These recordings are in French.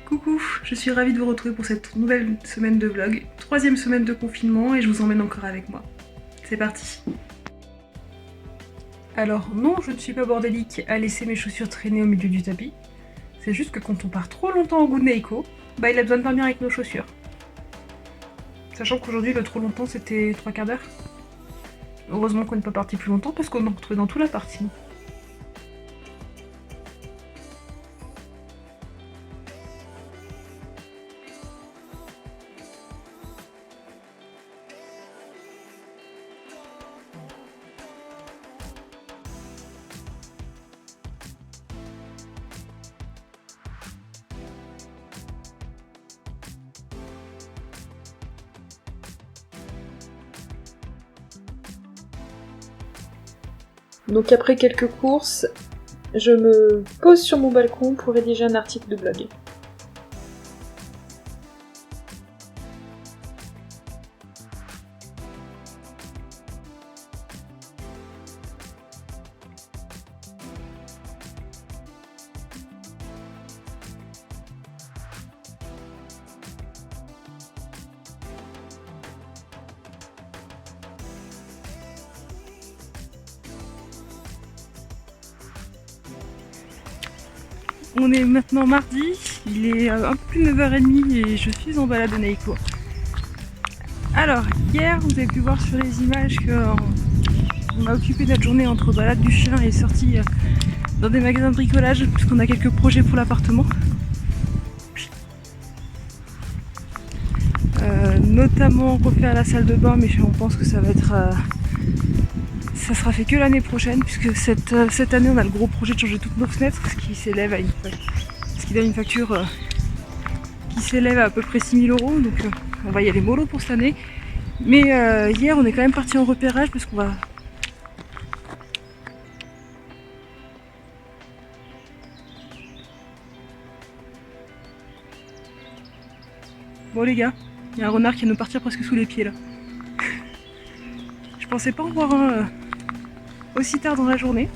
Coucou, je suis ravie de vous retrouver pour cette nouvelle semaine de vlog, 3e semaine de confinement et je vous emmène encore avec moi. C'est parti. Alors non, je ne suis pas bordélique à laisser mes chaussures traîner au milieu du tapis. C'est juste que quand on part trop longtemps au goût de Neiko, bah il a besoin de dormir avec nos chaussures. Sachant qu'aujourd'hui le trop longtemps c'était 3/4 d'heure. Heureusement qu'on n'est pas parti plus longtemps parce qu'on en retrouvait dans tout l'appart sinon. Donc après quelques courses, je me pose sur mon balcon pour rédiger un article de blog. On est maintenant mardi, il est un peu plus de 9h30 et je suis en balade à Neiko. Alors, hier, vous avez pu voir sur les images qu'on a occupé notre journée entre balade du chien et sortie dans des magasins de bricolage puisqu'on a quelques projets pour l'appartement. Notamment refaire la salle de bain, mais on pense que ça va être... ça sera fait que l'année prochaine puisque cette année on a le gros projet de changer toutes nos fenêtres, ce qui s'élève à une facture qui s'élève à peu près 6 000 €, donc on va y aller mollo pour cette année. Mais hier on est quand même parti en repérage parce qu'on va... Bon les gars, il y a un renard qui vient nous partir presque sous les pieds là. Je pensais pas en voir un aussi tard dans la journée,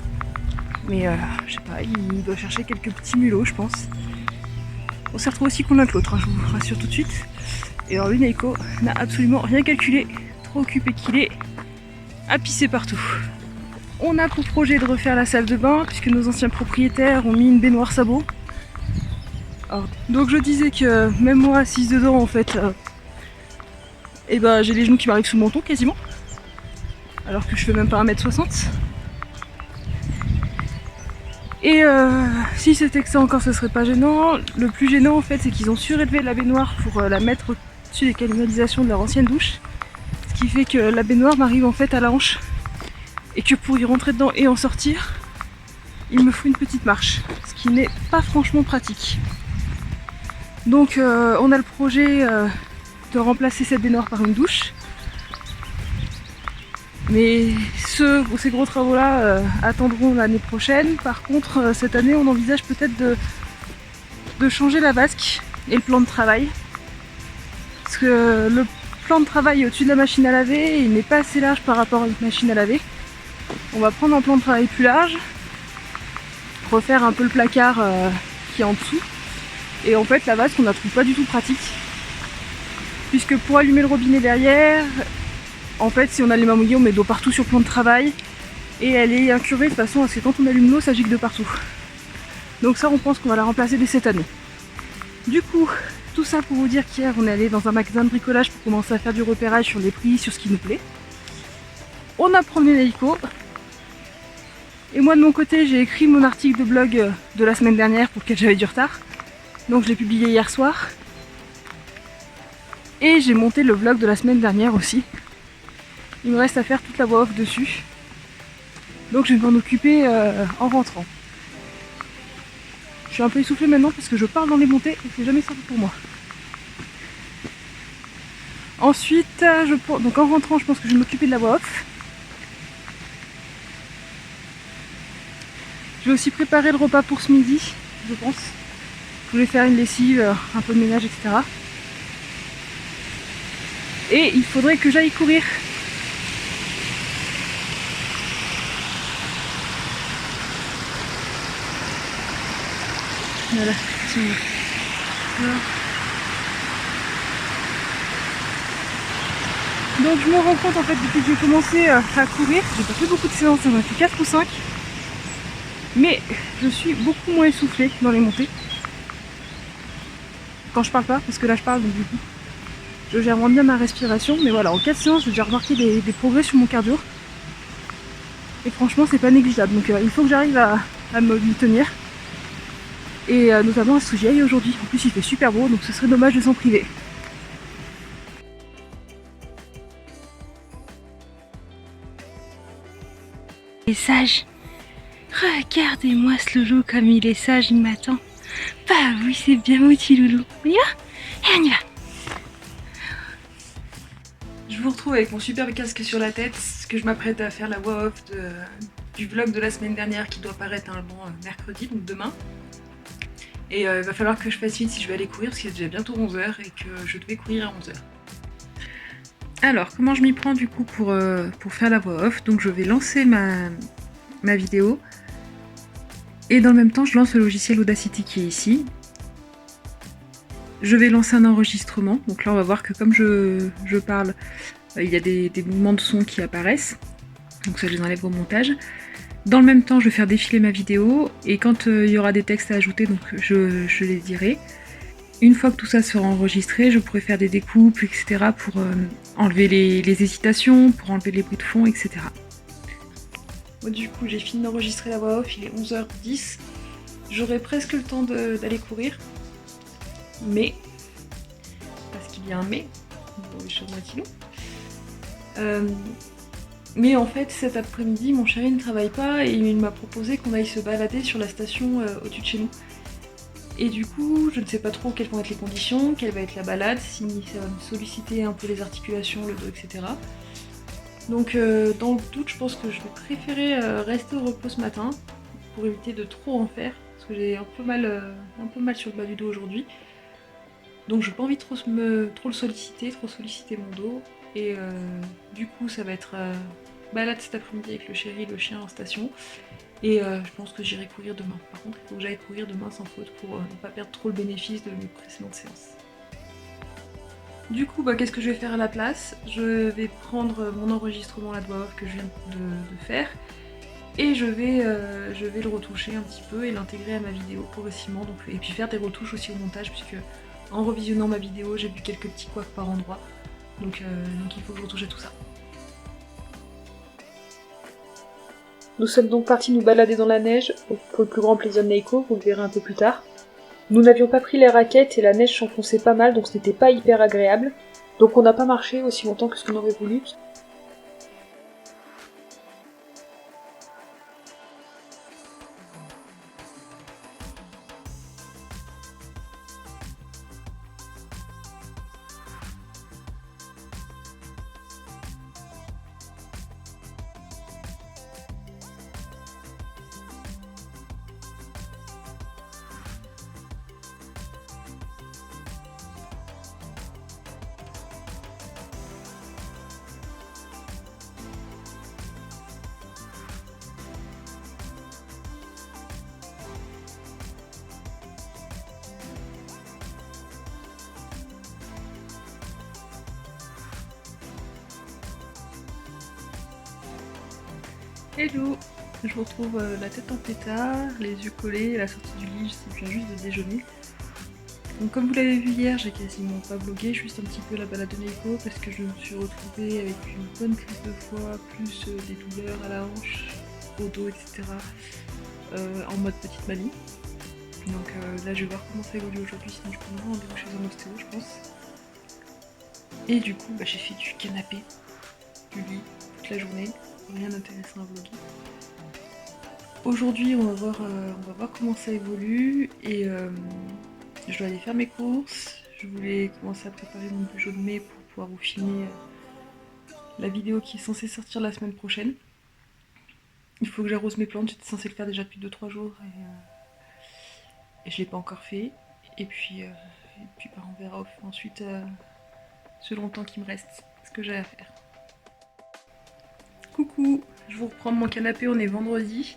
mais je sais pas, il doit chercher quelques petits mulots je pense. On s'est retrouvé aussi qu'on l'un que l'autre, hein, je vous rassure tout de suite. Et alors lui Neiko n'a absolument rien calculé, trop occupé qu'il est à pisser partout. On a pour projet de refaire la salle de bain puisque nos anciens propriétaires ont mis une baignoire sabot. Alors, donc je disais que même moi assise dedans en fait, et ben j'ai les genoux qui m'arrivent sous le menton quasiment. Alors que je fais même pas 1m60. Et si c'était que ça encore, ce serait pas gênant. Le plus gênant en fait, c'est qu'ils ont surélevé la baignoire pour la mettre au-dessus des canalisations de leur ancienne douche. Ce qui fait que la baignoire m'arrive en fait à la hanche. Et que pour y rentrer dedans et en sortir, il me faut une petite marche. Ce qui n'est pas franchement pratique. Donc on a le projet de remplacer cette baignoire par une douche. Mais ces gros travaux-là attendront l'année prochaine. Par contre, cette année, on envisage peut-être de changer la vasque et le plan de travail. Parce que le plan de travail au-dessus de la machine à laver, il n'est pas assez large par rapport à une machine à laver. On va prendre un plan de travail plus large, refaire un peu le placard qui est en dessous. Et en fait, la vasque, on la trouve pas du tout pratique. Puisque pour allumer le robinet derrière, en fait, si on allume à mouiller, on met de l'eau partout sur le plan de travail. Et elle est incurvée de façon à ce que quand on allume l'eau, ça gicle de partout. Donc ça, on pense qu'on va la remplacer dès cette année. Du coup, tout ça pour vous dire qu'hier, on est allé dans un magasin de bricolage pour commencer à faire du repérage sur les prix, sur ce qui nous plaît. On a promené Neiko. Et moi, de mon côté, j'ai écrit mon article de blog de la semaine dernière pour lequel j'avais du retard. Donc je l'ai publié hier soir. Et j'ai monté le vlog de la semaine dernière aussi. Il me reste à faire toute la voix off dessus. Donc je vais m'en occuper en rentrant. Je suis un peu essoufflée maintenant parce que je parle dans les montées et c'est jamais simple pour moi. Ensuite, donc en rentrant, je pense que je vais m'occuper de la voix off. Je vais aussi préparer le repas pour ce midi, je pense. Je voulais faire une lessive, un peu de ménage, etc. Et il faudrait que j'aille courir. Voilà. Voilà. Donc je me rends compte en fait depuis que j'ai commencé à courir, j'ai pas fait beaucoup de séances, j'en ai fait 4 ou 5. Mais je suis beaucoup moins essoufflée dans les montées. Quand je parle pas, parce que là je parle donc du coup je gère moins bien ma respiration. Mais voilà, en 4 séances j'ai déjà remarqué des progrès sur mon cardio. Et franchement c'est pas négligeable. Donc il faut que j'arrive à m'y tenir. Et notamment à ce que j'y aille aujourd'hui. En plus il fait super beau donc ce serait dommage de s'en priver. Il est sage. Regardez-moi ce loulou comme il est sage, il m'attend. Bah oui, c'est bien mon petit loulou. On y va? Et on y va. Je vous retrouve avec mon superbe casque sur la tête, que je m'apprête à faire la voix off du vlog de la semaine dernière qui doit paraître mercredi, donc demain. Et il va falloir que je fasse vite si je vais aller courir parce qu'il est déjà bientôt 11h et que je devais courir à 11h. Alors, comment je m'y prends du coup pour faire la voix off? Donc je vais lancer ma vidéo. Et dans le même temps, je lance le logiciel Audacity qui est ici. Je vais lancer un enregistrement. Donc là, on va voir que comme je parle, il y a des mouvements de son qui apparaissent. Donc ça, je les enlève au montage. Dans le même temps, je vais faire défiler ma vidéo. Et quand il y aura des textes à ajouter, donc je les dirai. Une fois que tout ça sera enregistré, je pourrai faire des découpes, etc. pour enlever les hésitations, pour enlever les bruits de fond, etc. Bon, du coup, j'ai fini d'enregistrer la voix off, il est 11h10. J'aurai presque le temps d'aller courir. Mais, parce qu'il y a un mais, mais en fait, cet après-midi, mon chéri ne travaille pas et il m'a proposé qu'on aille se balader sur la station au-dessus de chez nous. Et du coup, je ne sais pas trop quelles vont être les conditions, quelle va être la balade, si ça va me solliciter un peu les articulations, le dos, etc. Donc dans le doute, je pense que je vais préférer rester au repos ce matin pour éviter de trop en faire, parce que j'ai un peu mal sur le bas du dos aujourd'hui. Donc j'ai pas envie de trop le solliciter, mon dos. Et du coup, ça va être balade cet après-midi avec le chéri, le chien en station. Et je pense que j'irai courir demain. Par contre, il faut que j'aille courir demain sans faute pour ne pas perdre trop le bénéfice de mes précédentes séances. Du coup, qu'est-ce que je vais faire à la place? Je vais prendre mon enregistrement, la voix off que je viens de faire, et je vais le retoucher un petit peu et l'intégrer à ma vidéo progressivement. Donc, et puis faire des retouches aussi au montage, puisque en revisionnant ma vidéo, j'ai vu quelques petits couacs par endroit. Donc il faut que je retouche tout ça. Nous sommes donc partis nous balader dans la neige, pour le plus grand plaisir de Neiko, vous le verrez un peu plus tard. Nous n'avions pas pris les raquettes et la neige s'enfonçait pas mal, donc ce n'était pas hyper agréable. Donc on n'a pas marché aussi longtemps que ce qu'on aurait voulu. Hello! Je vous retrouve la tête en pétard, les yeux collés, à la sortie du lit, je viens juste de déjeuner. Donc comme vous l'avez vu hier, j'ai quasiment pas vlogué, juste un petit peu la balade de Neiko parce que je me suis retrouvée avec une bonne crise de foie, plus des douleurs à la hanche, au dos, etc. En mode petite manie. Donc là je vais voir comment ça évolue aujourd'hui, sinon je peux me rendez-vous chez un ostéo je pense. Et du coup j'ai fait du canapé, du lit, toute la journée, rien d'intéressant à vlogger. Aujourd'hui on va voir comment ça évolue et je dois aller faire mes courses. Je voulais commencer à préparer mon budget de mai pour pouvoir vous filmer la vidéo qui est censée sortir la semaine prochaine. Il faut que j'arrose mes plantes, j'étais censée le faire déjà depuis 2-3 jours et je l'ai pas encore fait. Et puis bah, on verra ensuite selon le temps qui me reste ce que j'ai à faire. Coucou, je vous reprends mon canapé, on est vendredi.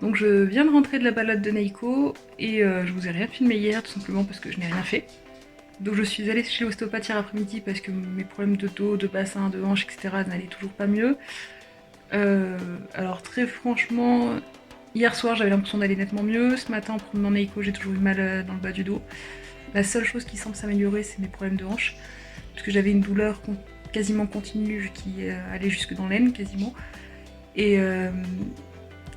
Donc je viens de rentrer de la balade de Neiko et je vous ai rien filmé hier tout simplement parce que je n'ai rien fait. Donc je suis allée chez l'ostéopathe hier après-midi parce que mes problèmes de dos, de bassin, de hanche, etc. n'allaient toujours pas mieux. Alors très franchement, hier soir j'avais l'impression d'aller nettement mieux. Ce matin en promenant Neiko j'ai toujours eu mal dans le bas du dos. La seule chose qui semble s'améliorer c'est mes problèmes de hanche. Parce que j'avais une douleur quasiment continue qui allait jusque dans l'aine quasiment. Et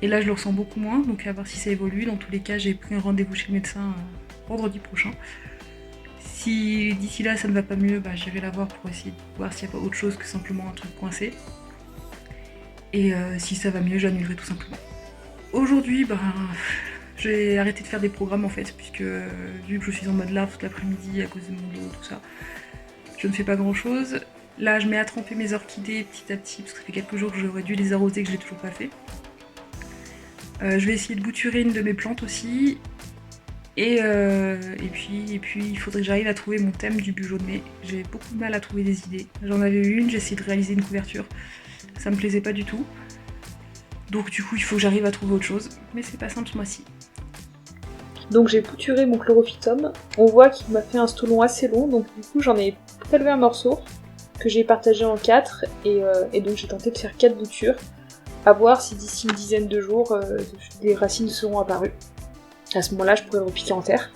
là je le ressens beaucoup moins, donc à voir si ça évolue. Dans tous les cas j'ai pris un rendez-vous chez le médecin vendredi prochain. Si d'ici là ça ne va pas mieux, bah, j'irai la voir pour essayer de voir s'il n'y a pas autre chose que simplement un truc coincé. Et si ça va mieux, j'annulerai tout simplement. Aujourd'hui, bah, j'ai arrêté de faire des programmes en fait, puisque vu que je suis en mode larve toute l'après-midi à cause de mon dos, tout ça, je ne fais pas grand chose. Là je mets à tremper mes orchidées petit à petit, parce que ça fait quelques jours que j'aurais dû les arroser que je l'ai toujours pas fait. Je vais essayer de bouturer une de mes plantes aussi. Et puis il faudrait que j'arrive à trouver mon thème du budget de mai. J'ai beaucoup de mal à trouver des idées. J'en avais une, j'ai essayé de réaliser une couverture. Ça me plaisait pas du tout. Donc du coup il faut que j'arrive à trouver autre chose. Mais c'est pas simple ce mois-ci. Donc j'ai bouturé mon chlorophytum. On voit qu'il m'a fait un stolon assez long, donc du coup j'en ai prélevé un morceau que j'ai partagé en 4 et donc j'ai tenté de faire 4 boutures. À voir si d'ici une dizaine de jours des racines seront apparues. À ce moment-là, je pourrais le repiquer en terre.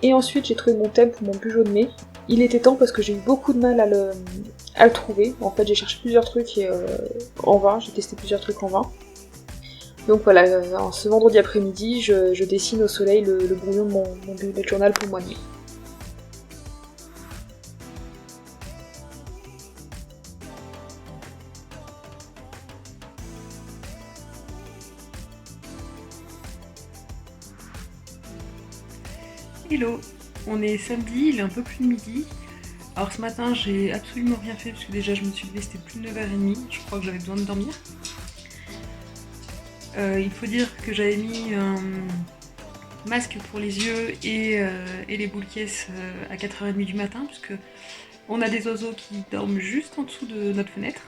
Et ensuite, j'ai trouvé mon thème pour mon budget de mai. Il était temps parce que j'ai eu beaucoup de mal à le trouver. En fait, j'ai cherché plusieurs trucs en vain. J'ai testé plusieurs trucs en vain. Donc voilà, ce vendredi après-midi, je dessine au soleil le brouillon de mon bullet journal pour le mois de mai. Hello, on est samedi, il est un peu plus de midi. Alors ce matin j'ai absolument rien fait parce que déjà je me suis levée, c'était plus de 9h30, je crois que j'avais besoin de dormir. Il faut dire que j'avais mis un masque pour les yeux et les boules caisses à 4h30 du matin puisque on a des oiseaux qui dorment juste en dessous de notre fenêtre,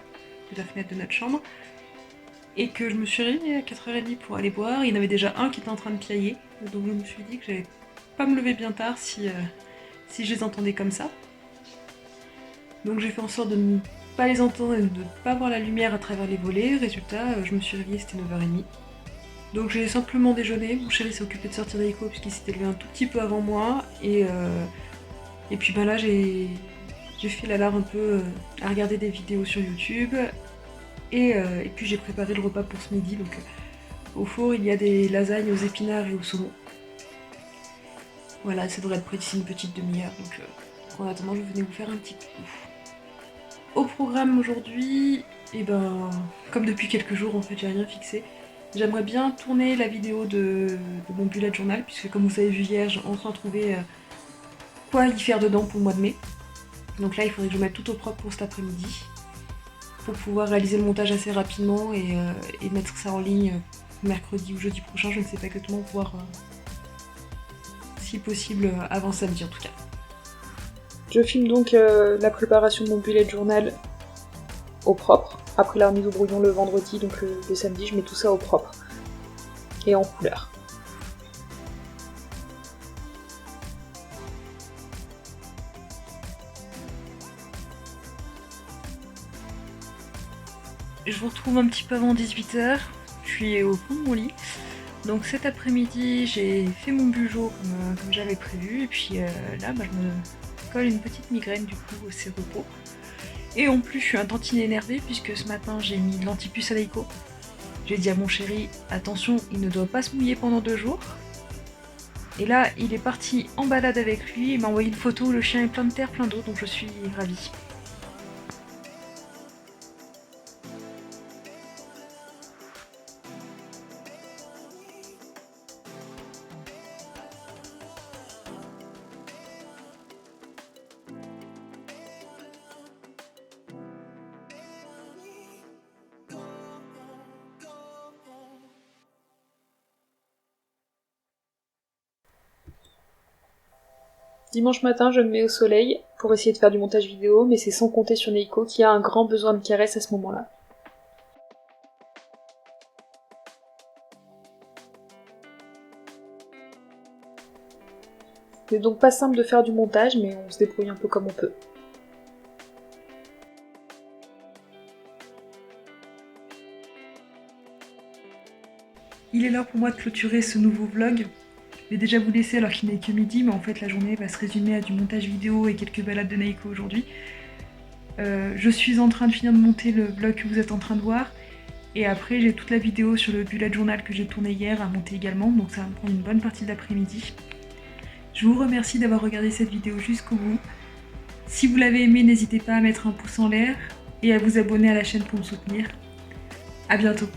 de la fenêtre de notre chambre. Et que je me suis réveillée à 4h30 pour aller boire, il y en avait déjà un qui était en train de piailler, donc je me suis dit que j'allais pas me lever bien tard si je les entendais comme ça. Donc j'ai fait en sorte de ne pas les entendre et de ne pas voir la lumière à travers les volets. Résultat, je me suis réveillée, c'était 9h30. Donc j'ai simplement déjeuné, mon chéri s'est occupé de sortir Neiko puisqu'il s'était levé un tout petit peu avant moi. Et puis ben là j'ai fait la larve un peu à regarder des vidéos sur YouTube. Et puis j'ai préparé le repas pour ce midi. Donc au four il y a des lasagnes aux épinards et au saumon. Voilà, ça devrait être prêt d'ici une petite demi-heure, donc en attendant, je venais vous faire un petit coup. Au programme aujourd'hui, et ben, comme depuis quelques jours, en fait, j'ai rien fixé. J'aimerais bien tourner la vidéo de mon bullet journal, puisque comme vous avez vu hier, j'ai enfin trouvé quoi y faire dedans pour le mois de mai. Donc là, il faudrait que je mette tout au propre pour cet après-midi, pour pouvoir réaliser le montage assez rapidement et mettre ça en ligne mercredi ou jeudi prochain, je ne sais pas exactement, voire si possible avant samedi en tout cas. Je filme donc la préparation de mon bullet journal au propre. Après la remise au brouillon le vendredi, donc le samedi, je mets tout ça au propre. Et en couleur. Je vous retrouve un petit peu avant 18h. Je suis au fond de mon lit. Donc cet après-midi, j'ai fait mon bugeot comme j'avais prévu. Et puis là, bah, je me colle une petite migraine du coup, c'est repos. Et en plus, je suis un tantinet énervée puisque ce matin, j'ai mis de l'antipuce à Neiko. J'ai dit à mon chéri, attention, il ne doit pas se mouiller pendant 2 jours. Et là, il est parti en balade avec lui, il m'a envoyé une photo où le chien est plein de terre, plein d'eau, donc je suis ravie. Dimanche matin, je me mets au soleil pour essayer de faire du montage vidéo, mais c'est sans compter sur Neiko qui a un grand besoin de caresses à ce moment-là. C'est donc pas simple de faire du montage, mais on se débrouille un peu comme on peut. Il est l'heure pour moi de clôturer ce nouveau vlog. Je vais déjà vous laisser alors qu'il n'est que midi, mais en fait la journée va se résumer à du montage vidéo et quelques balades de Neiko aujourd'hui. Je suis en train de finir de monter le vlog que vous êtes en train de voir. Et après j'ai toute la vidéo sur le bullet journal que j'ai tourné hier à monter également, donc ça va me prendre une bonne partie de l'après-midi. Je vous remercie d'avoir regardé cette vidéo jusqu'au bout. Si vous l'avez aimée, n'hésitez pas à mettre un pouce en l'air et à vous abonner à la chaîne pour me soutenir. A bientôt.